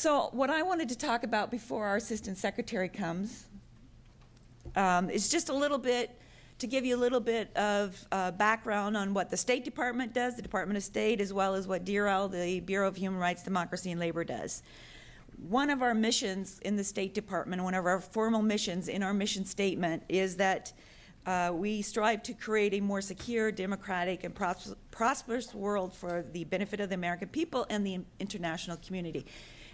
So what I wanted to talk about before our Assistant Secretary comes is just a little bit, to give you a little bit of background on what the State Department does, the Department of State, as well as what DRL, the Bureau of Human Rights, Democracy, and Labor does. One of our missions in the State Department, one of our formal missions in our mission statement, is that we strive to create a more secure, democratic, and prosperous world for the benefit of the American people and the international community.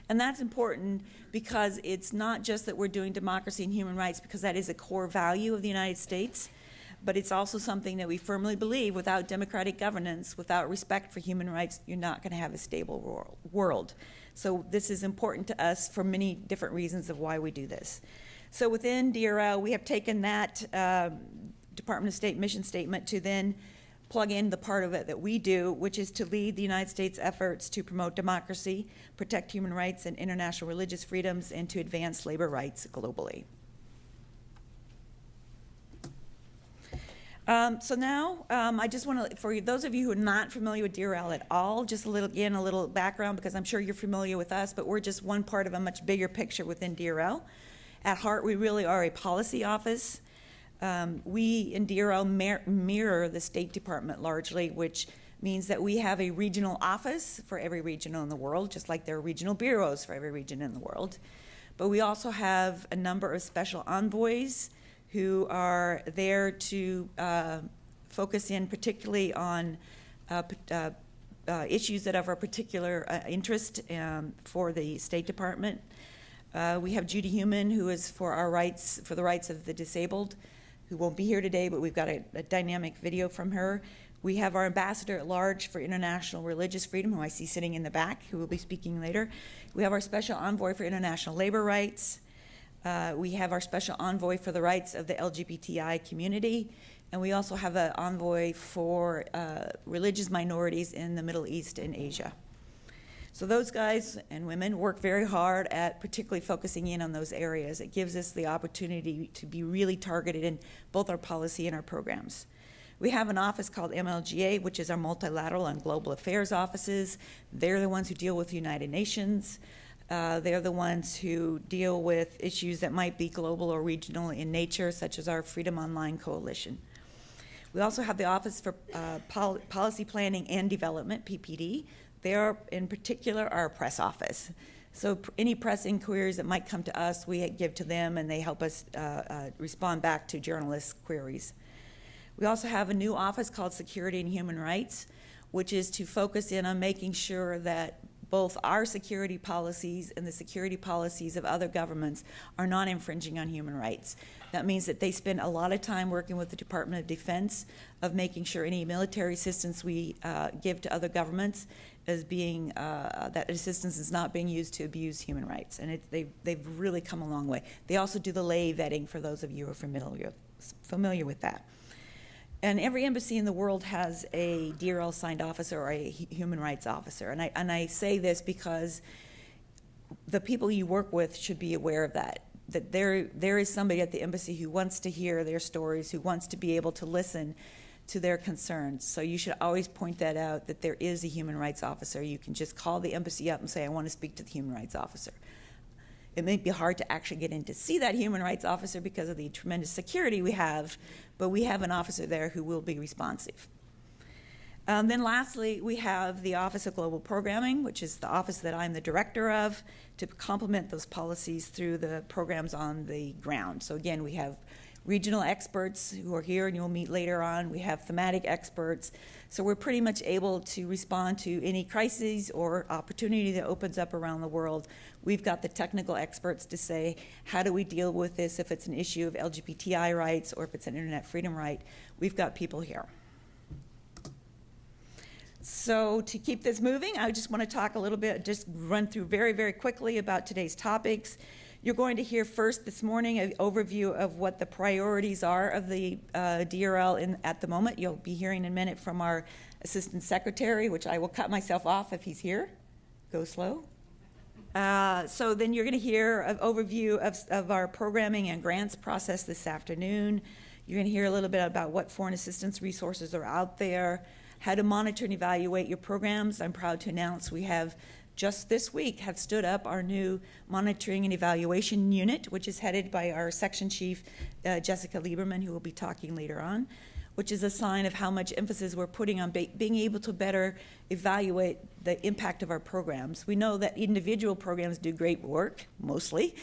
And that's important because it's not just that we're doing democracy and human rights, because that is a core value of the United States, but it's also something that we firmly believe without democratic governance, without respect for human rights, you're not going to have a stable world. So this is important to us for many different reasons of why we do this. So within DRL, we have taken that Department of State mission statement to then plug in the part of it that we do, which is to lead the United States efforts to promote democracy, protect human rights and international religious freedoms, and to advance labor rights globally. So now, I just want to, for those of you who are not familiar with DRL at all, just a little background, because I'm sure you're familiar with us, but we're just one part of a much bigger picture within DRL. At heart, we really are a policy office. We in DRL mirror the State Department largely, which means that we have a regional office for every region in the world, just like there are regional bureaus for every region in the world. But we also have a number of special envoys who are there to focus in particularly on issues that are of particular interest for the State Department. We have Judy Heumann, who is for our rights, for the rights of the disabled, who won't be here today, but we've got a dynamic video from her. We have our ambassador at large for international religious freedom, who I see sitting in the back, who will be speaking later. We have our special envoy for international labor rights. We have our special envoy for the rights of the LGBTI community. And we also have an envoy for religious minorities in the Middle East and Asia. So those guys and women work very hard at particularly focusing in on those areas. It gives us the opportunity to be really targeted in both our policy and our programs. We have an office called MLGA, which is our multilateral and global affairs offices. They're the ones who deal with the United Nations. They're the ones who deal with issues that might be global or regional in nature, such as our Freedom Online Coalition. We also have the Office for Policy Planning and Development, PPD. They are, in particular, our press office. So any press inquiries that might come to us, we give to them, and they help us respond back to journalists' queries. We also have a new office called Security and Human Rights, which is to focus in on making sure that both our security policies and the security policies of other governments are not infringing on human rights. That means that they spend a lot of time working with the Department of Defense of making sure any military assistance we give to other governments is being, that assistance is not being used to abuse human rights. And they've really come a long way. They also do the lay vetting for those of you who are familiar with that. And every embassy in the world has a DRL signed officer or a human rights officer. And I say this because the people you work with should be aware of that there is somebody at the embassy who wants to hear their stories, who wants to be able to listen to their concerns. So you should always point that out, that there is a human rights officer. You can just call the embassy up and say, I want to speak to the human rights officer. It may be hard to actually get in to see that human rights officer because of the tremendous security we have, but we have an officer there who will be responsive. Then lastly, we have the Office of Global Programming, which is the office that I'm the director of, to complement those policies through the programs on the ground. So again, we have regional experts who are here and you'll meet later on. We have thematic experts. So we're pretty much able to respond to any crises or opportunity that opens up around the world. We've got the technical experts to say, how do we deal with this if it's an issue of LGBTI rights or if it's an internet freedom right? We've got people here. So to keep this moving, I just want to talk a little bit, just run through very, very quickly about today's topics. You're going to hear first this morning an overview of what the priorities are of the DRL at the moment. You'll be hearing in a minute from our Assistant Secretary, which I will cut myself off if he's here. Go slow. So then you're going to hear an overview of our programming and grants process this afternoon. You're going to hear a little bit about what foreign assistance resources are out there, how to monitor and evaluate your programs. I'm proud to announce we have just this week have stood up our new monitoring and evaluation unit, which is headed by our section chief, Jessica Lieberman, who will be talking later on, which is a sign of how much emphasis we're putting on being able to better evaluate the impact of our programs. We know that individual programs do great work, mostly,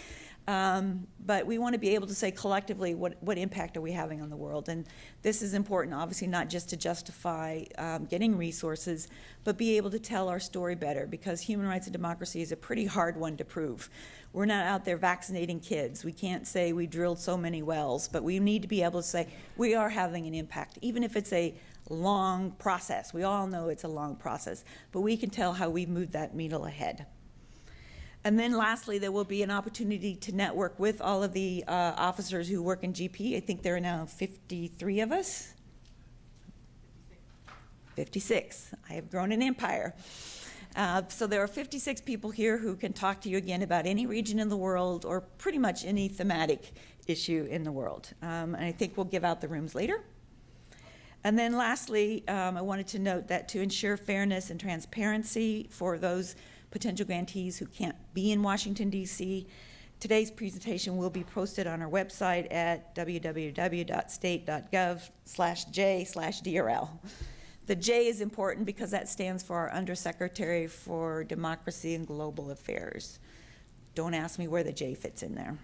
but we want to be able to say collectively what impact are we having on the world. And this is important, obviously, not just to justify getting resources, but be able to tell our story better, because human rights and democracy is a pretty hard one to prove. We're not out there vaccinating kids. We can't say we drilled so many wells, but we need to be able to say we are having an impact, even if it's a long process. We all know it's a long process, but we can tell how we've moved that needle ahead. And then lastly, there will be an opportunity to network with all of the officers who work in GP. I think there are now 53 of us. 56. I have grown an empire. So there are 56 people here who can talk to you again about any region in the world or pretty much any thematic issue in the world. And I think we'll give out the rooms later. And then lastly, I wanted to note that to ensure fairness and transparency for those potential grantees who can't be in Washington, D.C., today's presentation will be posted on our website at www.state.gov/J/DRL. The J is important because that stands for our Undersecretary for Democracy and Global Affairs. Don't ask me where the J fits in there.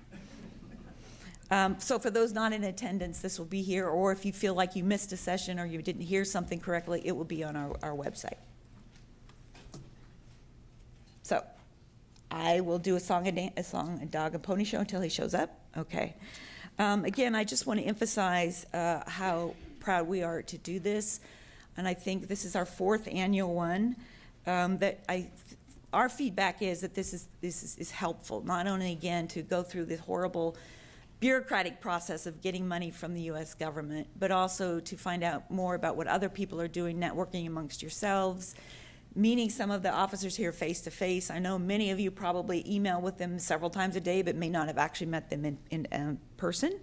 So for those not in attendance, this will be here, or if you feel like you missed a session or you didn't hear something correctly, it will be on our website. So I will do a song and dog and pony show until he shows up. Okay. Again, I just want to emphasize how proud we are to do this. And I think this is our 4th annual one. Our feedback is that this is helpful, not only, again, to go through this horrible bureaucratic process of getting money from the U.S. government, but also to find out more about what other people are doing, networking amongst yourselves, meeting some of the officers here face to face. I know many of you probably email with them several times a day, but may not have actually met them in person.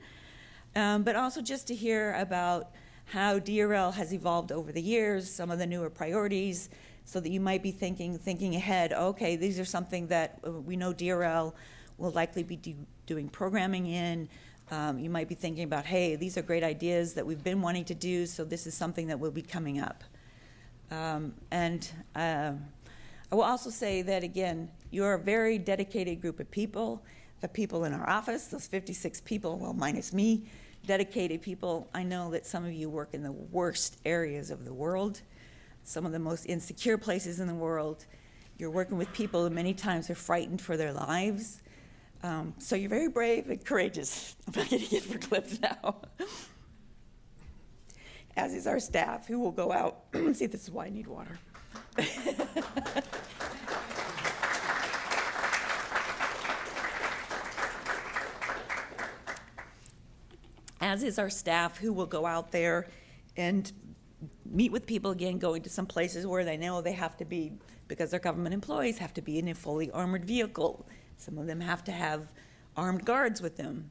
But also just to hear about how DRL has evolved over the years, some of the newer priorities, so that you might be thinking ahead, okay, these are something that we know DRL will likely be doing programming in. You might be thinking about, hey, these are great ideas that we've been wanting to do, so this is something that will be coming up. I will also say that, again, you're a very dedicated group of people. The people in our office, those 56 people, well, minus me, dedicated people. I know that some of you work in the worst areas of the world, some of the most insecure places in the world. You're working with people who many times are frightened for their lives. So you're very brave and courageous. I'm not going to get for clips now. As is our staff, who will go out. See, this is why I need water. As is our staff, who will go out there and meet with people again, going to some places where they know they have to be, because they're government employees, have to be in a fully armored vehicle. Some of them have to have armed guards with them.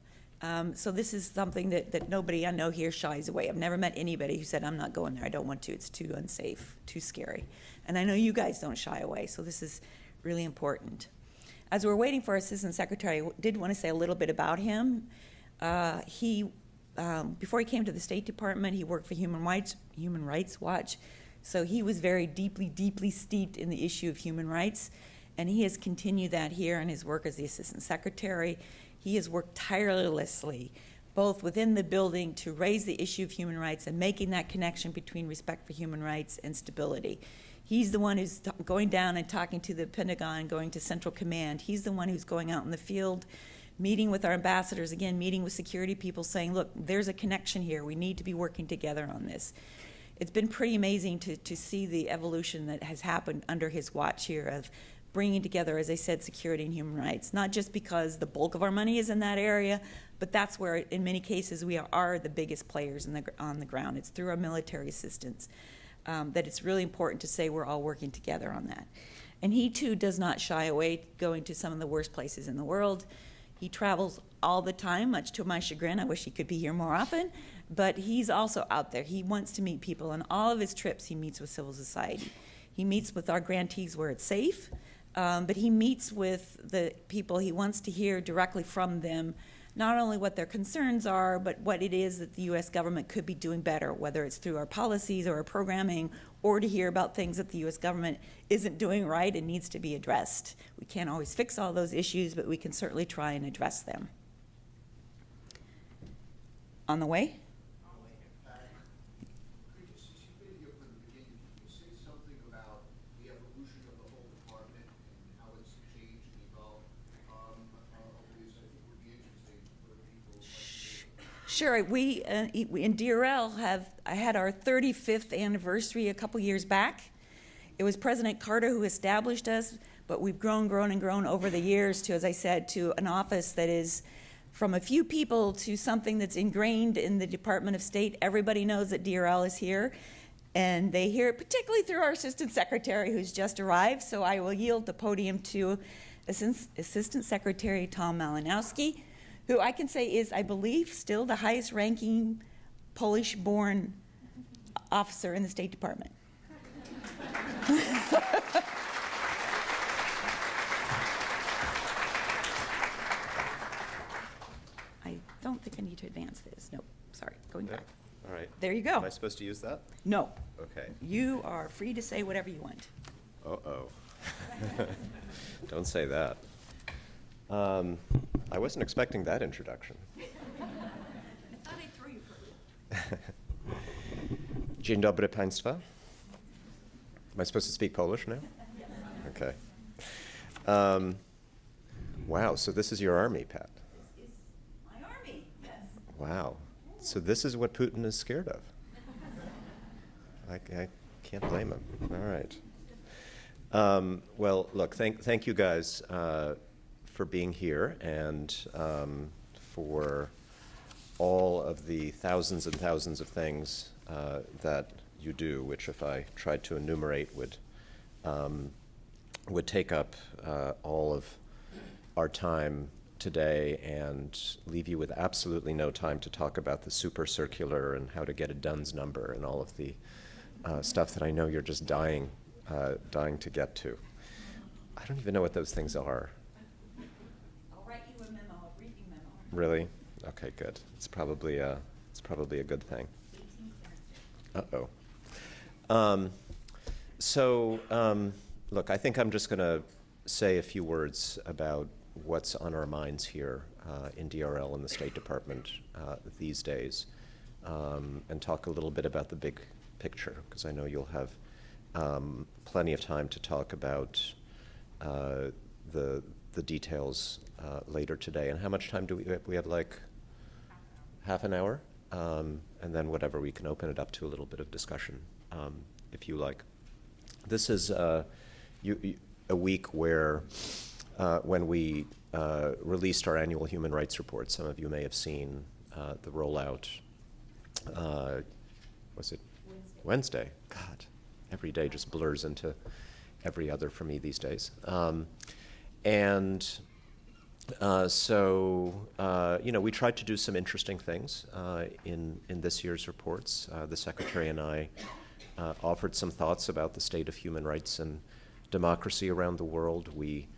So this is something that nobody I know here shies away. I've never met anybody who said, I'm not going there, I don't want to, it's too unsafe, too scary. And I know you guys don't shy away, so this is really important. As we're waiting for our Assistant Secretary, I did want to say a little bit about him. Before he came to the State Department, he worked for Human Rights Watch, so he was very deeply steeped in the issue of human rights, and he has continued that here in his work as the Assistant Secretary. He has worked tirelessly, both within the building to raise the issue of human rights and making that connection between respect for human rights and stability. He's the one who's going down and talking to the Pentagon, going to Central Command. He's the one who's going out in the field, meeting with our ambassadors, again, meeting with security people, saying, look, there's a connection here. We need to be working together on this. It's been pretty amazing to see the evolution that has happened under his watch here of bringing together, as I said, security and human rights, not just because the bulk of our money is in that area, but that's where, in many cases, we are the biggest players on the ground. It's through our military assistance that it's really important to say we're all working together on that. And he, too, does not shy away going to some of the worst places in the world. He travels all the time, much to my chagrin. I wish he could be here more often, but he's also out there. He wants to meet people. On all of his trips, he meets with civil society. He meets with our grantees where it's safe. But he meets with the people. He wants to hear directly from them, not only what their concerns are, but what it is that the U.S. government could be doing better, whether it's through our policies or our programming, or to hear about things that the U.S. government isn't doing right and needs to be addressed. We can't always fix all those issues, but we can certainly try and address them. On the way? Sure. We in DRL had our 35th anniversary a couple years back. It was President Carter who established us, but we've grown and grown over the years to, as I said, to an office that is from a few people to something that's ingrained in the Department of State. Everybody knows that DRL is here, and they hear it particularly through our Assistant Secretary who's just arrived. So I will yield the podium to Assistant Secretary Tom Malinowski, who I can say is, I believe, still the highest ranking Polish-born officer in the State Department. I don't think I need to advance this. No, sorry, going back. All right. There you go. Am I supposed to use that? No. Okay. You are free to say whatever you want. Uh-oh. Don't say that. I wasn't expecting that introduction. I thought I'd throw you for Dzień dobry Państwa. Am I supposed to speak Polish now? Yes. Okay. Wow, so this is your army, Pat. This is my army, yes. Wow. So this is what Putin is scared of. I can't blame him. All right. Well, look, thank you guys for being here and for all of the thousands and thousands of things that you do, which if I tried to enumerate would take up all of our time today and leave you with absolutely no time to talk about the super circular and how to get a Dunn's number and all of the stuff that I know you're just dying to get to. I don't even know what those things are. I'll write you a memo, a briefing memo. Really? Okay, good. It's probably a good thing. 18th Uh-oh. Look, I think I'm just going to say a few words about what's on our minds here in DRL and the State Department these days, and talk a little bit about the big picture, because I know you'll have plenty of time to talk about the details later today. And how much time do we have? We have like half an hour, and then whatever, we can open it up to a little bit of discussion if you like. This is a week where when we released our annual human rights report, some of you may have seen the rollout. Was it Wednesday? God, every day just blurs into every other for me these days. We tried to do some interesting things in this year's reports. The Secretary and I offered some thoughts about the state of human rights and democracy around the world. We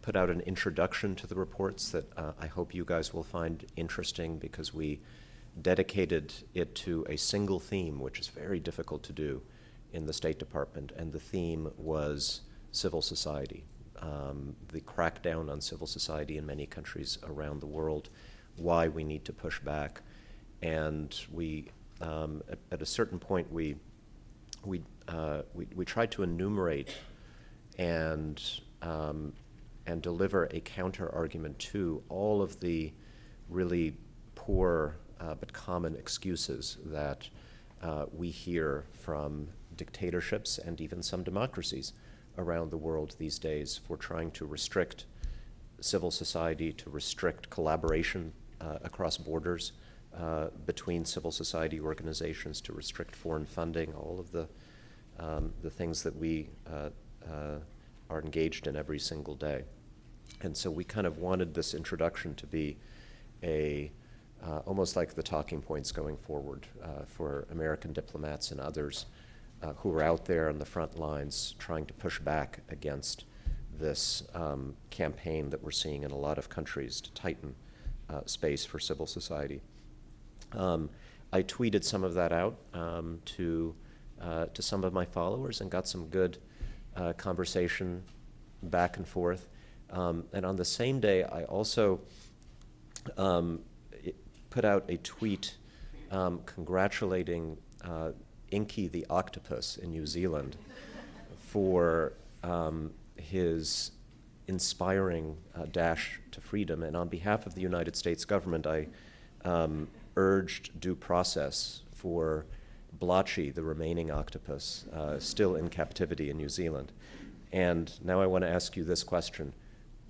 put out an introduction to the reports that I hope you guys will find interesting, because we dedicated it to a single theme, which is very difficult to do in the State Department, and the theme was civil society. The crackdown on civil society in many countries around the world, why we need to push back. And we, at a certain point, we tried to enumerate and deliver a counter argument to all of the really poor but common excuses that we hear from dictatorships and even some democracies around the world these days for trying to restrict civil society, to restrict collaboration across borders between civil society organizations, to restrict foreign funding, all of the things that we are engaged in every single day. And so we kind of wanted this introduction to be almost like the talking points going forward for American diplomats and others who are out there on the front lines trying to push back against this campaign that we're seeing in a lot of countries to tighten space for civil society. I tweeted some of that out to some of my followers and got some good conversation back and forth. And on the same day, I also put out a tweet congratulating Inky the octopus in New Zealand for his inspiring dash to freedom. And on behalf of the United States government, I urged due process for Blotchy, the remaining octopus, still in captivity in New Zealand. And now I want to ask you this question.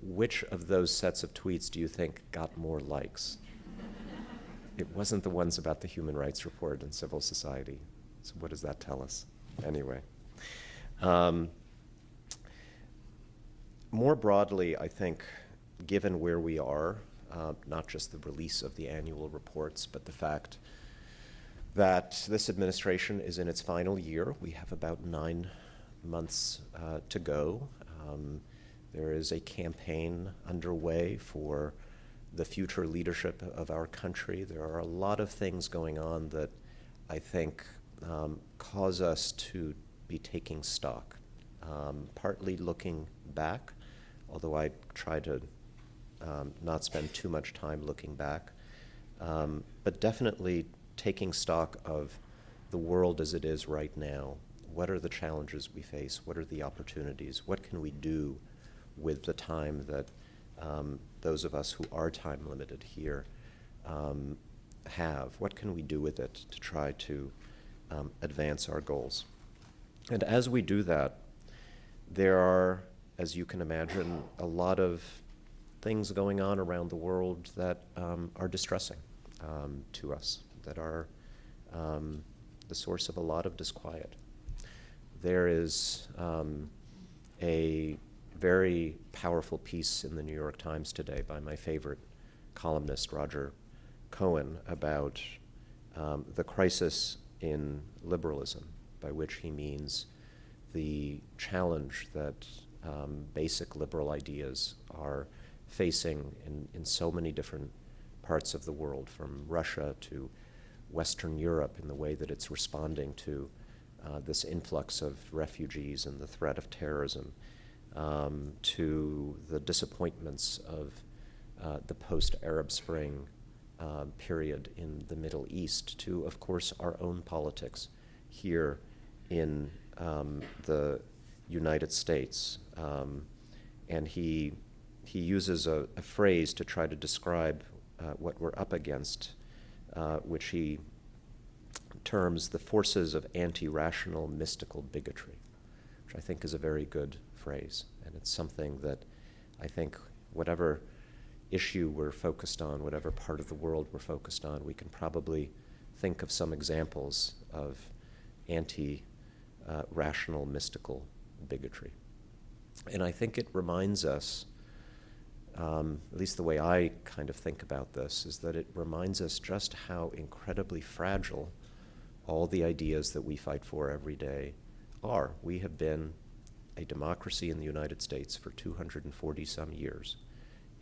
Which of those sets of tweets do you think got more likes? It wasn't the ones about the Human Rights Report and civil society. So what does that tell us? Anyway. More broadly, I think, given where we are, not just the release of the annual reports, but the fact that this administration is in its final year. We have about 9 months to go. There is a campaign underway for the future leadership of our country. There are a lot of things going on that I think cause us to be taking stock, partly looking back, although I try to not spend too much time looking back, but definitely taking stock of the world as it is right now. What are the challenges we face? What are the opportunities? What can we do with the time that those of us who are time limited here have? What can we do with it to try to advance our goals? And as we do that, there are, as you can imagine, a lot of things going on around the world that are distressing to us, that are the source of a lot of disquiet. There is a very powerful piece in the New York Times today by my favorite columnist, Roger Cohen, about the crisis in liberalism, by which he means the challenge that basic liberal ideas are facing in so many different parts of the world, from Russia to Western Europe, in the way that it's responding to this influx of refugees and the threat of terrorism, to the disappointments of the post-Arab Spring period in the Middle East, to, of course, our own politics here in the United States. And he uses a phrase to try to describe what we're up against, which he terms the forces of anti-rational mystical bigotry, which I think is a very good phrase. And it's something that I think whatever issue we're focused on, whatever part of the world we're focused on, we can probably think of some examples of anti-rational mystical bigotry. And I think it reminds us, at least the way I kind of think about this, is that it reminds us just how incredibly fragile all the ideas that we fight for every day are. We have been a democracy in the United States for 240 some years,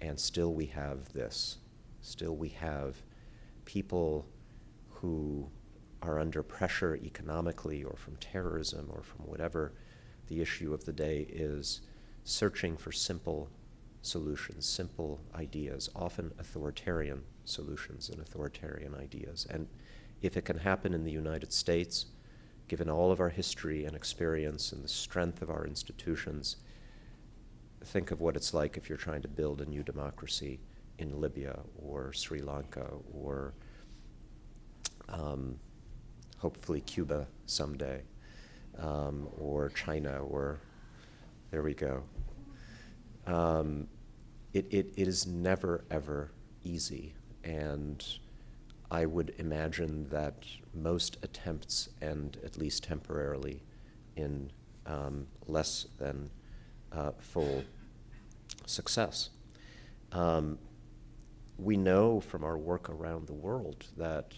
and still we have this. Still we have people who are under pressure economically or from terrorism or from whatever the issue of the day is, searching for simple solutions, simple ideas, often authoritarian solutions and authoritarian ideas. And if it can happen in the United States, given all of our history and experience and the strength of our institutions, think of what it's like if you're trying to build a new democracy in Libya or Sri Lanka or hopefully Cuba someday, or China, or there we go. It is never, ever easy, and I would imagine that most attempts end, at least temporarily, in less than full success. We know from our work around the world that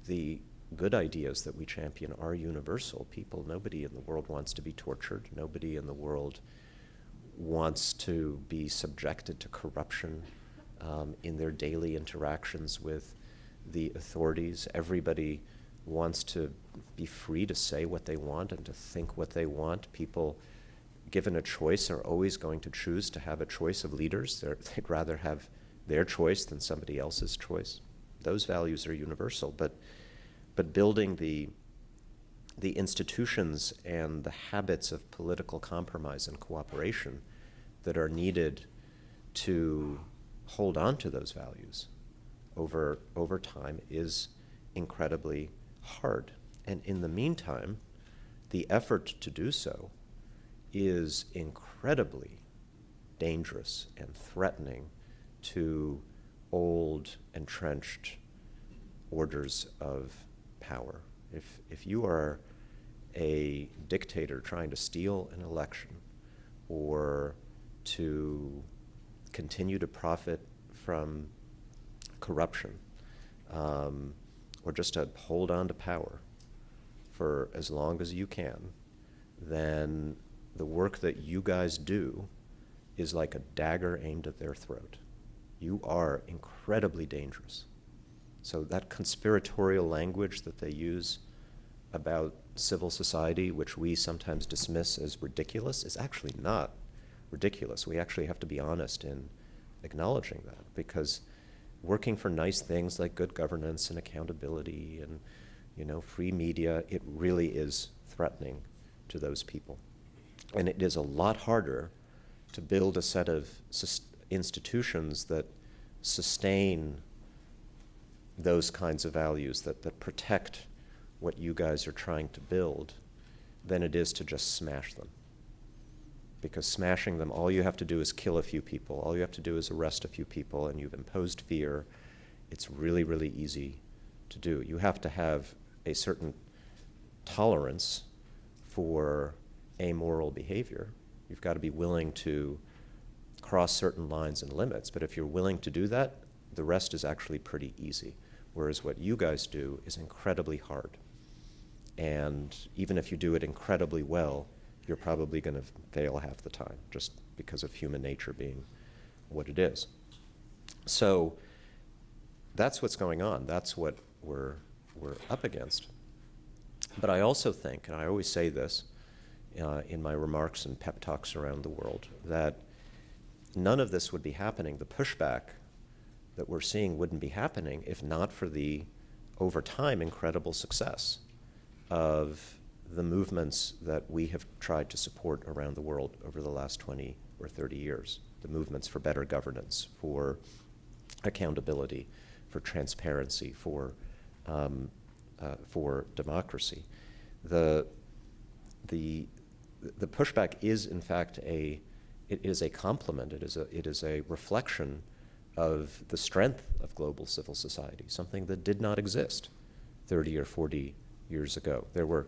the good ideas that we champion are universal. Nobody in the world wants to be tortured. Nobody in the world wants to be subjected to corruption in their daily interactions with the authorities. Everybody wants to be free to say what they want and to think what they want. People, given a choice, are always going to choose to have a choice of leaders. They'd rather have their choice than somebody else's choice. Those values are universal, but building the institutions and the habits of political compromise and cooperation that are needed to hold on to those values over time is incredibly hard. And in the meantime, the effort to do so is incredibly dangerous and threatening to old, entrenched orders of power. If you are a dictator trying to steal an election or to continue to profit from corruption, or just to hold on to power for as long as you can, then the work that you guys do is like a dagger aimed at their throat. You are incredibly dangerous. So that conspiratorial language that they use about civil society, which we sometimes dismiss as ridiculous, is actually not ridiculous. We actually have to be honest in acknowledging that, because working for nice things like good governance and accountability and, free media, it really is threatening to those people. And it is a lot harder to build a set of institutions that sustain those kinds of values, that protect what you guys are trying to build, than it is to just smash them. Because smashing them, all you have to do is kill a few people. All you have to do is arrest a few people, and you've imposed fear. It's really, really easy to do. You have to have a certain tolerance for amoral behavior. You've got to be willing to cross certain lines and limits. But if you're willing to do that, the rest is actually pretty easy. Whereas what you guys do is incredibly hard. And even if you do it incredibly well, you're probably going to fail half the time, just because of human nature being what it is. So that's what's going on. That's what we're up against. But I also think, and I always say this in my remarks and pep talks around the world, that none of this would be happening. The pushback that we're seeing wouldn't be happening if not for the, over time, incredible success of the movements that we have tried to support around the world over the last 20 or 30 years. The movements for better governance, for accountability, for transparency, for democracy. The pushback is, in fact, it is a complement. It is a reflection of the strength of global civil society, something that did not exist 30 or 40 years ago. There were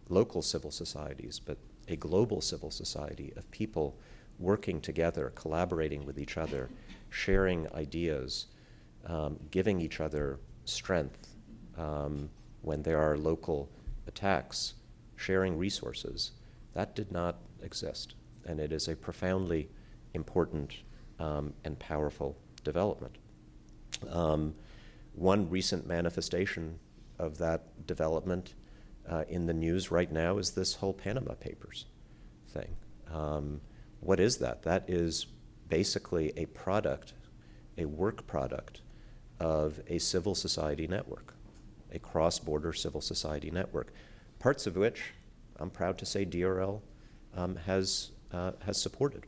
local civil societies, but a global civil society of people working together, collaborating with each other, sharing ideas, giving each other strength when there are local attacks, sharing resources. That did not exist, and it is a profoundly important and powerful development. One recent manifestation of that development in the news right now is this whole Panama Papers thing. What is that? That is basically a product, a work product of a civil society network, a cross-border civil society network, parts of which I'm proud to say DRL has supported.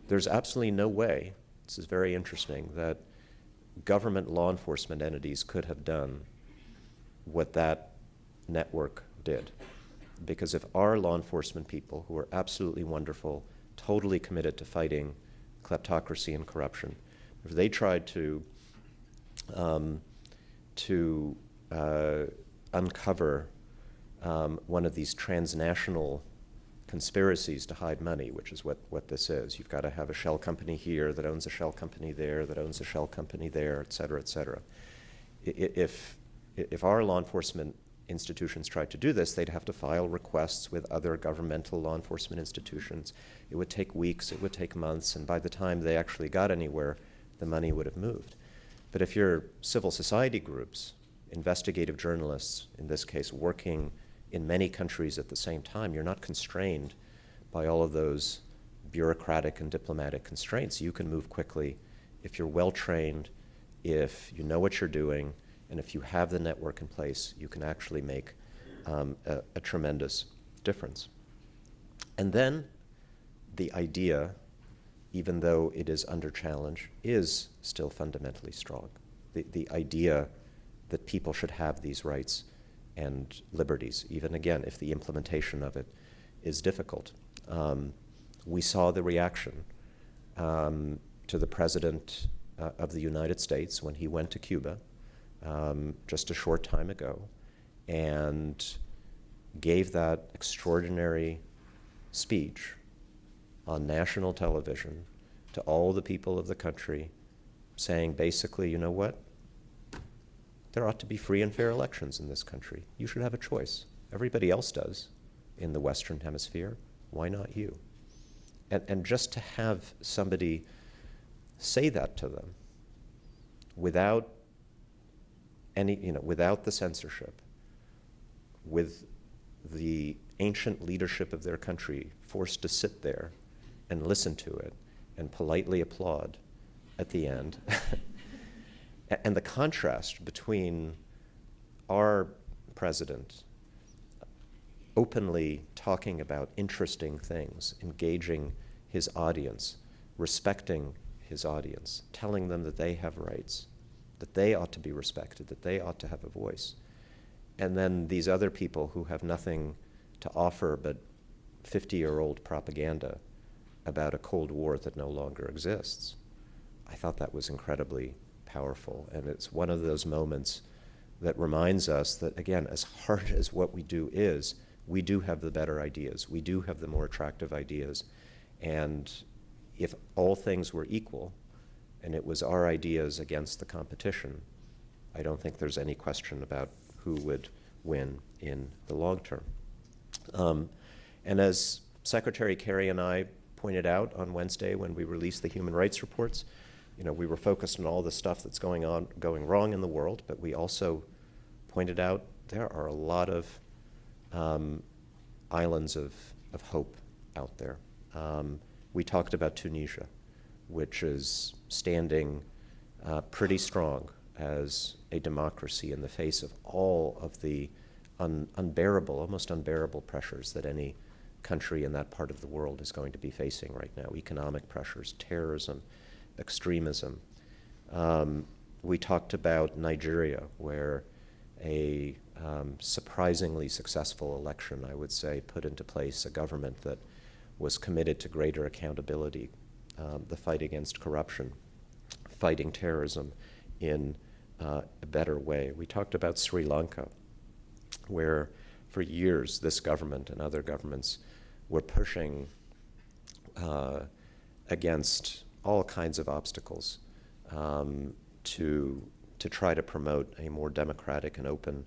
There's absolutely no way, this is very interesting, that government law enforcement entities could have done what that network did. Because if our law enforcement people, who are absolutely wonderful, totally committed to fighting kleptocracy and corruption, if they tried to uncover one of these transnational conspiracies to hide money, which is what this is. You've got to have a shell company here that owns a shell company there, that owns a shell company there, et cetera, et cetera. If our law enforcement institutions tried to do this, they'd have to file requests with other governmental law enforcement institutions. It would take weeks, it would take months, and by the time they actually got anywhere, the money would have moved. But if you're civil society groups, investigative journalists, in this case, working in many countries at the same time, you're not constrained by all of those bureaucratic and diplomatic constraints. You can move quickly if you're well-trained, if you know what you're doing, and if you have the network in place, you can actually make a tremendous difference. And then the idea, even though it is under challenge, is still fundamentally strong. The idea that people should have these rights and liberties, even again, if the implementation of it is difficult. We saw the reaction to the President of the United States when he went to Cuba just a short time ago and gave that extraordinary speech on national television to all the people of the country, saying basically, you know what? There ought to be free and fair elections in this country. You should have a choice. Everybody else does in the Western Hemisphere. Why not you? And just to have somebody say that to them without any, without the censorship, with the ancient leadership of their country forced to sit there and listen to it and politely applaud at the end. And the contrast between our president openly talking about interesting things, engaging his audience, respecting his audience, telling them that they have rights, that they ought to be respected, that they ought to have a voice. And then these other people who have nothing to offer but 50-year-old propaganda about a Cold War that no longer exists. I thought that was incredibly powerful, and it's one of those moments that reminds us that, again, as hard as what we do is, we do have the better ideas. We do have the more attractive ideas. And if all things were equal, and it was our ideas against the competition, I don't think there's any question about who would win in the long term. And as Secretary Kerry and I pointed out on Wednesday when we released the human rights reports, we were focused on all the stuff that's going wrong in the world, but we also pointed out there are a lot of islands of hope out there. We talked about Tunisia, which is standing pretty strong as a democracy in the face of all of the unbearable, almost unbearable pressures that any country in that part of the world is going to be facing right now. Economic pressures, terrorism, extremism. We talked about Nigeria, where a surprisingly successful election, I would say, put into place a government that was committed to greater accountability, the fight against corruption, fighting terrorism in a better way. We talked about Sri Lanka, where for years this government and other governments were pushing against all kinds of obstacles to try to promote a more democratic and open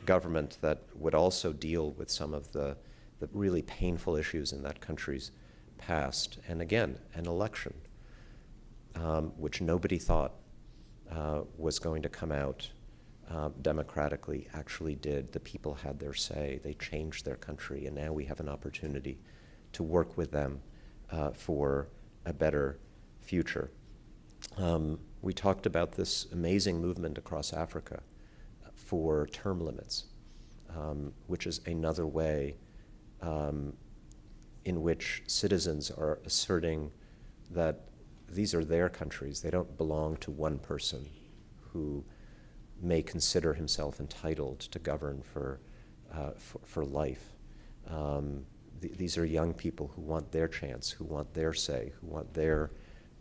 government that would also deal with some of the really painful issues in that country's past. And again, an election, which nobody thought was going to come out democratically, actually did. The people had their say. They changed their country, and now we have an opportunity to work with them for a better future. We talked about this amazing movement across Africa for term limits, which is another way in which citizens are asserting that these are their countries. They don't belong to one person who may consider himself entitled to govern for life. These are young people who want their chance, who want their say, who want their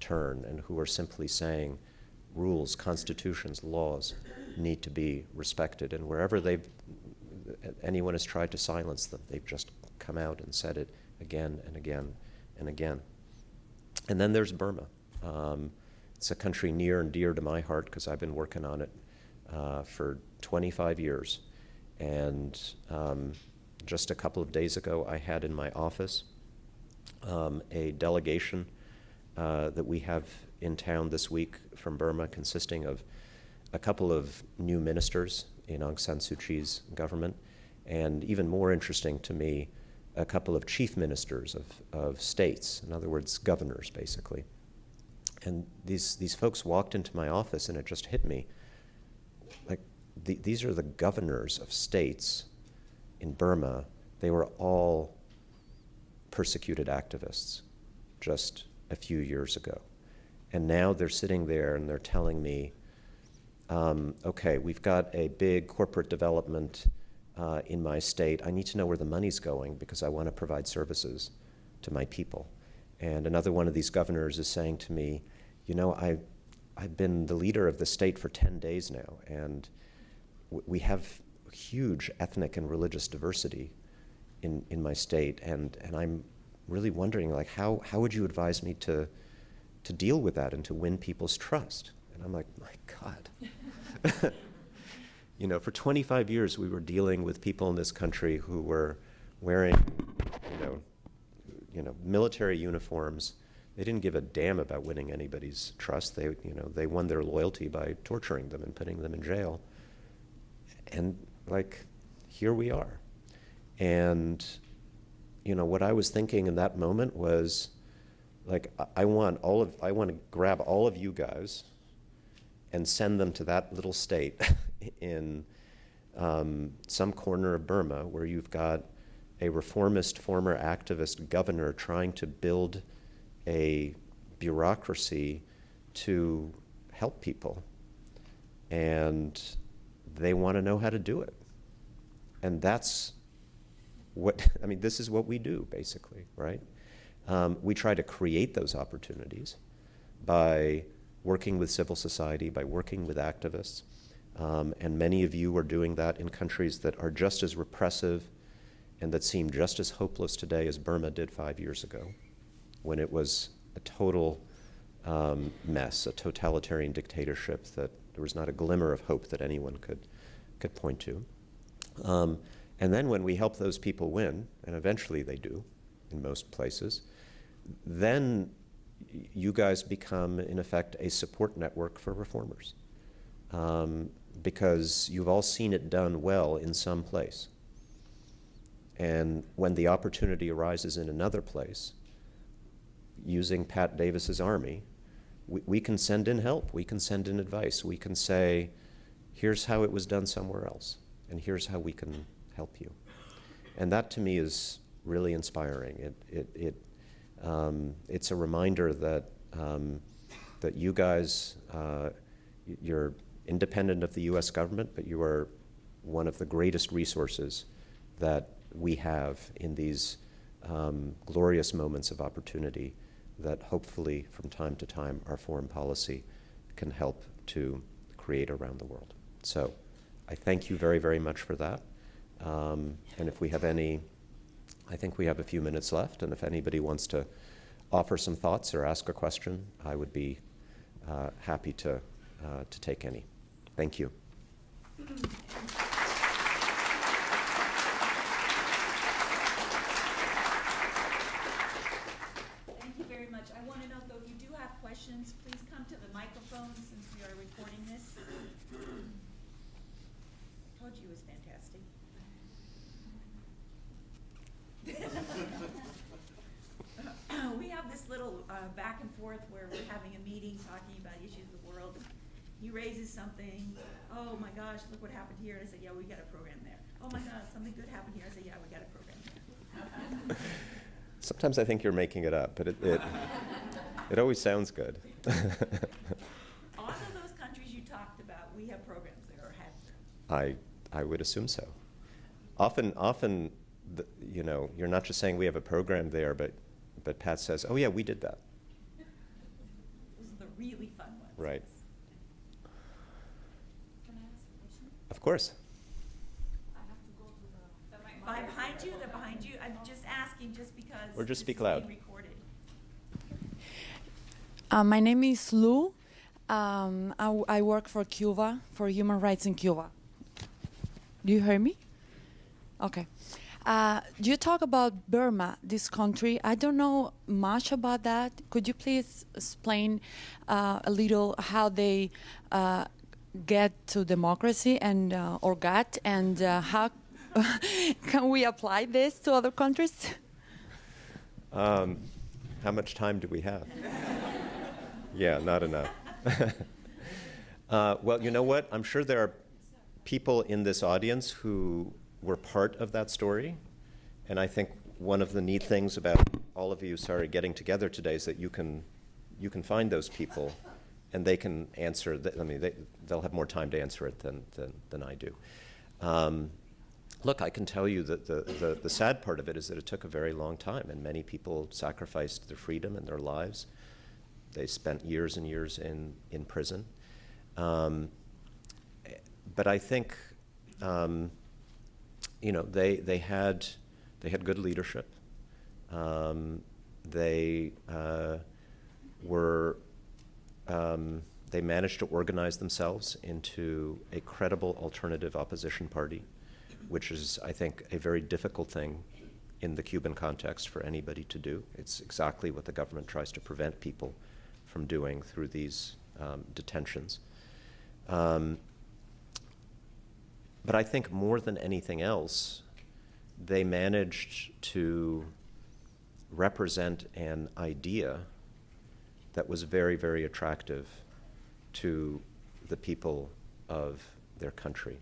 turn, and who are simply saying rules, constitutions, laws need to be respected. And wherever anyone has tried to silence them, they've just come out and said it again and again and again. And then there's Burma. It's a country near and dear to my heart because I've been working on it for 25 years. And just a couple of days ago, I had in my office a delegation that we have in town this week from Burma, consisting of a couple of new ministers in Aung San Suu Kyi's government, and even more interesting to me, a couple of chief ministers of states, in other words, governors, basically. And these folks walked into my office, and it just hit me, like, these are the governors of states in Burma. They were all persecuted activists just a few years ago. And now they're sitting there and they're telling me, okay, we've got a big corporate development in my state. I need to know where the money's going because I want to provide services to my people. And another one of these governors is saying to me, you know, I've been the leader of the state for 10 days now, and we have huge ethnic and religious diversity in my state, and I'm really wondering, like, how would you advise me to deal with that and to win people's trust? And I'm like, my God. You know, for 25 years we were dealing with people in this country who were wearing, you know, military uniforms. They didn't give a damn about winning anybody's trust. They won their loyalty by torturing them and putting them in jail. And like, here we are. And you know, what I was thinking in that moment was, like, I want to grab all of you guys and send them to that little state in some corner of Burma where you've got a reformist former activist governor trying to build a bureaucracy to help people. And they want to know how to do it. And that's what, I mean, this is what we do, basically, right? We try to create those opportunities by working with civil society, by working with activists. And many of you are doing that in countries that are just as repressive and that seem just as hopeless today as Burma did 5 years ago, when it was a total mess, a totalitarian dictatorship that there was not a glimmer of hope that anyone could point to. And then when we help those people win, and eventually they do in most places, then you guys become, in effect, a support network for reformers. Because you've all seen it done well in some place. And when the opportunity arises in another place, using Pat Davis's army, we can send in help, we can send in advice, we can say, here's how it was done somewhere else, and here's how we can help you. And that to me is really inspiring. It's a reminder that that you guys, you're independent of the US government, but you are one of the greatest resources that we have in these glorious moments of opportunity that hopefully from time to time our foreign policy can help to create around the world. So I thank you very, very much for that. And if we have any, I think we have a few minutes left, and if anybody wants to offer some thoughts or ask a question, I would be happy to take any. Thank you. Thank you very much. I want to note, though, if you do have questions, please come to the microphone since we are recording this. Told you it was fantastic. We have this little back and forth where we're having a meeting talking about issues of the world. He raises something. Oh my gosh, look what happened here. And I said, yeah, we got a program there. Oh my God, something good happened here. I said, yeah, we got a program there. Sometimes I think you're making it up, but it always sounds good. All of those countries you talked about, we have programs there or have. I would assume so. Often, you know, you're not just saying we have a program there, but Pat says, oh yeah, we did that. Those are the really fun ones. Right. Can I ask a question? Of course. I have to go to the Behind you, they're behind you. I'm just asking just because Or just speak this is loud. being recorded. My name is Lou. I work for Cuba, for human rights in Cuba. Do you hear me? Okay. You talk about Burma, this country. I don't know much about that. Could you please explain a little how they get to democracy and or got, and how can we apply this to other countries? How much time do we have? Yeah, not enough. Well, you know what? I'm sure there are people in this audience who were part of that story. And I think one of the neat things about all of you, getting together today is that you can find those people and they can answer. They'll have more time to answer it than I do. Look, I can tell you that the sad part of it is that it took a very long time, and many people sacrificed their freedom and their lives. They spent years and years in prison. But I think, they had good leadership. They managed to organize themselves into a credible alternative opposition party, which is, I think, a very difficult thing in the Cuban context for anybody to do. It's exactly what the government tries to prevent people from doing through these detentions. But I think more than anything else, they managed to represent an idea that was very, very attractive to the people of their country.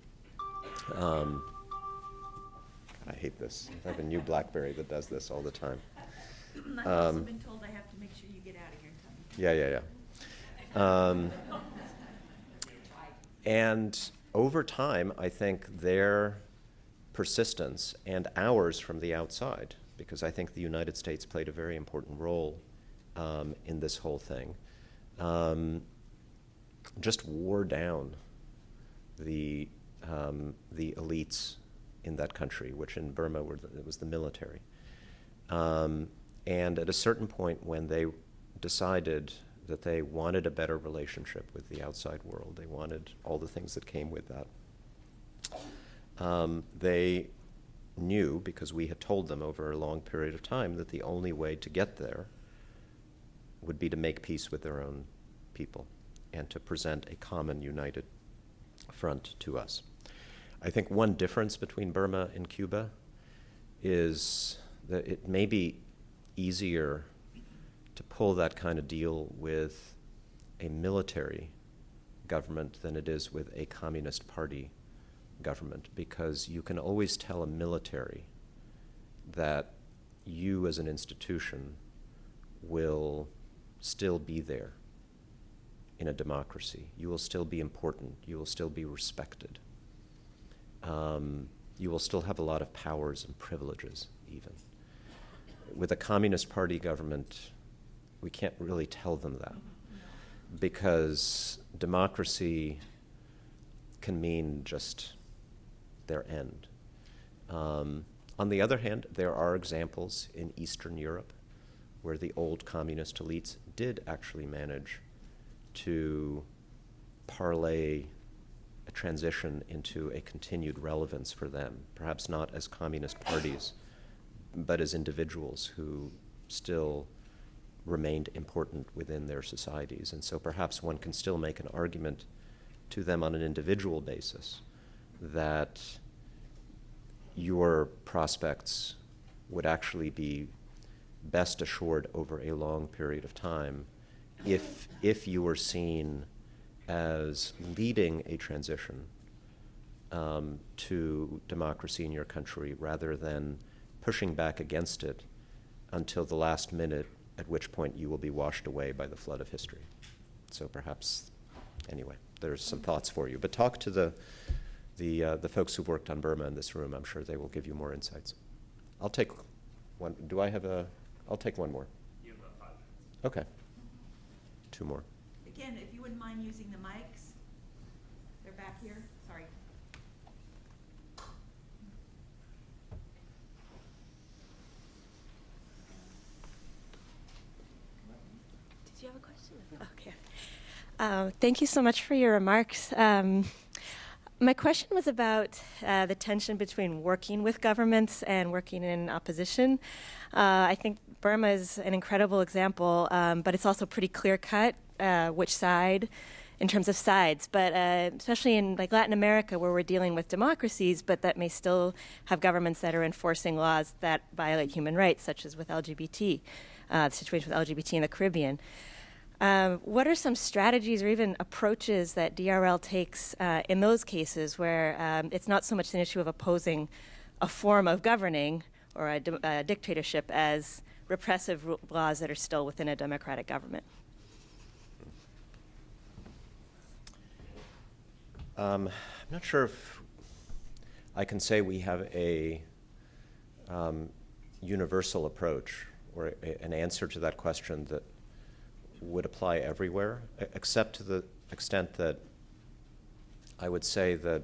I hate this. I have a new BlackBerry that does this all the time. I've also been told I have to make sure you get out of here, Tony. Yeah. And over time, I think their persistence and ours from the outside, because I think the United States played a very important role in this whole thing, just wore down the elites in that country, which in Burma it was the military. And at a certain point, when they decided that they wanted a better relationship with the outside world, they wanted all the things that came with that, they knew, because we had told them over a long period of time, that the only way to get there would be to make peace with their own people and to present a common united front to us. I think one difference between Burma and Cuba is that it may be easier to pull that kind of deal with a military government than it is with a Communist Party government, because you can always tell a military that you as an institution will still be there in a democracy. You will still be important. You will still be respected. You will still have a lot of powers and privileges, even. With a Communist Party government, we can't really tell them that, because democracy can mean just their end. On the other hand, there are examples in Eastern Europe where the old communist elites did actually manage to parlay a transition into a continued relevance for them, perhaps not as communist parties, but as individuals who still remained important within their societies. And so perhaps one can still make an argument to them on an individual basis that your prospects would actually be best assured over a long period of time if you were seen as leading a transition to democracy in your country rather than pushing back against it until the last minute, at which point you will be washed away by the flood of history. So perhaps, anyway, there's some thoughts for you. But talk to the folks who've worked on Burma in this room. I'm sure they will give you more insights. I'll take one. Do I have I'll take one more. You have about 5 minutes. Okay. 2 more. Again, if you wouldn't mind using the mics, they're back here. Sorry. Did you have a question? Okay. Thank you so much for your remarks. My question was about the tension between working with governments and working in opposition. I think Burma is an incredible example, but it's also pretty clear-cut which side, in terms of sides. But especially in like Latin America, where we're dealing with democracies, but that may still have governments that are enforcing laws that violate human rights, such as with LGBT, the situation with LGBT in the Caribbean. What are some strategies or even approaches that DRL takes in those cases where it's not so much an issue of opposing a form of governing or a dictatorship as repressive laws that are still within a democratic government? I'm not sure if I can say we have a universal approach or an answer to that question that would apply everywhere, except to the extent that I would say that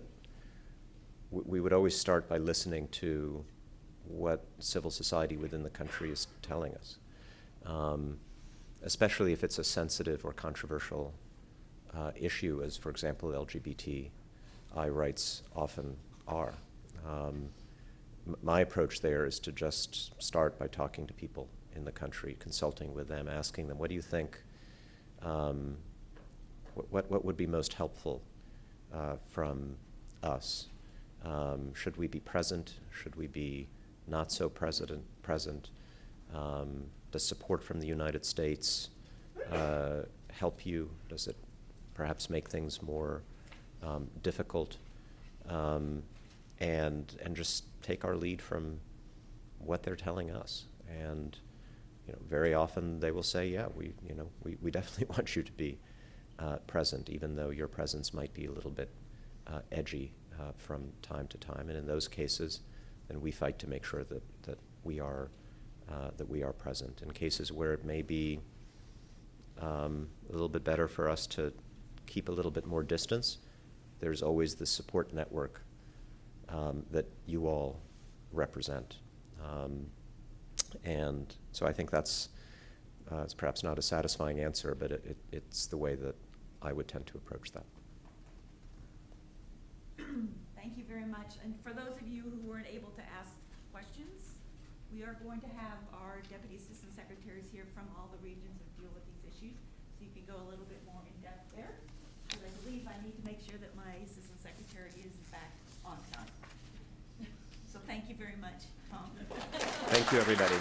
we would always start by listening to what civil society within the country is telling us, especially if it's a sensitive or controversial issue, as, for example, LGBTI rights often are. My approach there is to just start by talking to people in the country, consulting with them, asking them, what do you think, what would be most helpful from us? Should we be present? Should we be not so present? Does support from the United States help you? Does it perhaps make things more difficult? And just take our lead from what they're telling us. And very often they will say, yeah, we definitely want you to be present, even though your presence might be a little bit edgy from time to time. And in those cases, then we fight to make sure that we are present. In cases where it may be a little bit better for us to keep a little bit more distance, there's always the support network that you all represent. And so I think that's it's perhaps not a satisfying answer, but it's the way that I would tend to approach that. Thank you very much. And for those of you who weren't able to ask questions, we are going to have our Deputy Assistant Secretaries here from all the regions that deal with these issues, so you can go a little bit more in depth there. But I believe I need to make sure that my Assistant Secretary is in fact on time. So thank you very much, Tom. Thank you, everybody.